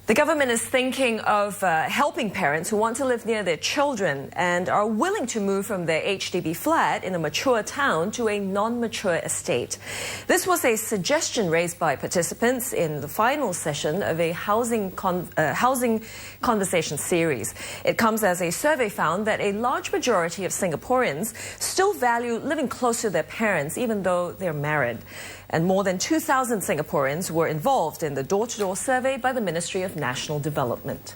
The government is thinking of helping parents who want to live near their children and are willing to move from their HDB flat in a mature town to a non-mature estate. This was a suggestion raised by participants in the final session of a housing conversation series. It comes as a survey found that a large majority of Singaporeans still value living close to their parents even though they're married. And more than 2,000 Singaporeans were involved in the door-to-door survey by the Ministry of National Development.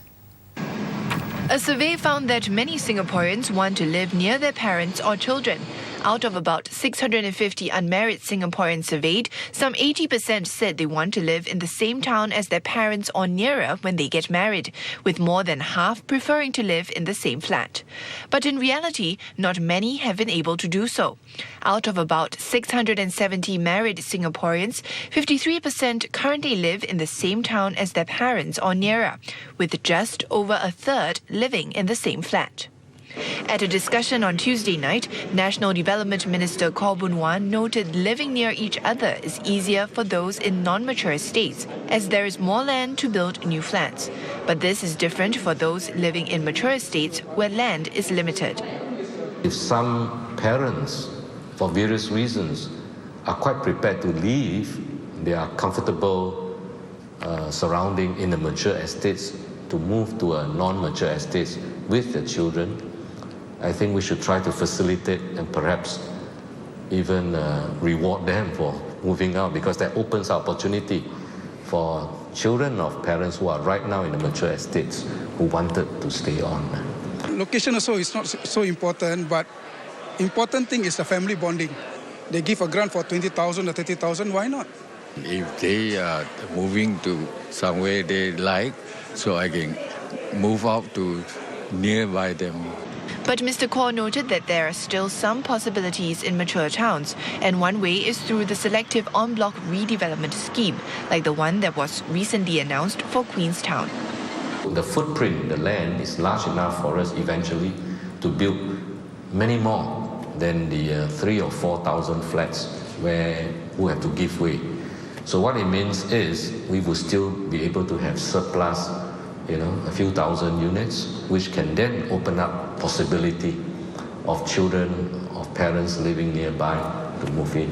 A survey found that many Singaporeans want to live near their parents or children. Out of about 650 unmarried Singaporeans surveyed, some 80% said they want to live in the same town as their parents or nearer when they get married, with more than half preferring to live in the same flat. But in reality, not many have been able to do so. Out of about 670 married Singaporeans, 53% currently live in the same town as their parents or nearer, with just over a third living in the same flat. At a discussion on Tuesday night, National Development Minister Khaw noted living near each other is easier for those in non-mature estates, as there is more land to build new flats. But this is different for those living in mature estates where land is limited. If some parents, for various reasons, are quite prepared to leave their comfortable surrounding in the mature estates to move to a non-mature estates with their children, I think we should try to facilitate and perhaps even reward them for moving out, because that opens opportunity for children of parents who are right now in the mature estates who wanted to stay on. Location also is not so important, but important thing is the family bonding. They give a grant for 20,000 or 30,000, why not? If they are moving to somewhere they like, so I can move out to nearby them. But Mr. Khaw noted that there are still some possibilities in mature towns, and one way is through the selective en bloc redevelopment scheme, like the one that was recently announced for Queenstown. The footprint, the land, is large enough for us eventually to build many more than the 3,000 or 4,000 flats who have to give way. So what it means is we will still be able to have surplus, a few thousand units, which can then open up possibility of children, of parents living nearby to move in.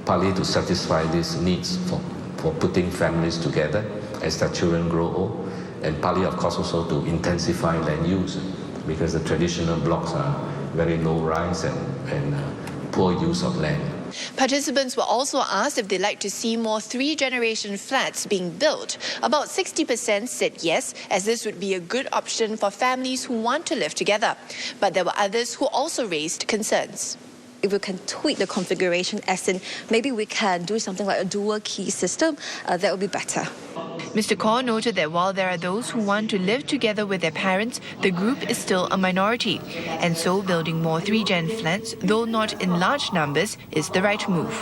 Partly to satisfy these needs for putting families together as their children grow old, and partly, of course, also to intensify land use, because the traditional blocks are very low rise and poor use of land. Participants were also asked if they'd like to see more three-generation flats being built. About 60% said yes, as this would be a good option for families who want to live together. But there were others who also raised concerns. If we can tweak the configuration, as in maybe we can do something like a dual key system, that would be better. Mr. Khaw noted that while there are those who want to live together with their parents, the group is still a minority. And so building more three-gen flats, though not in large numbers, is the right move.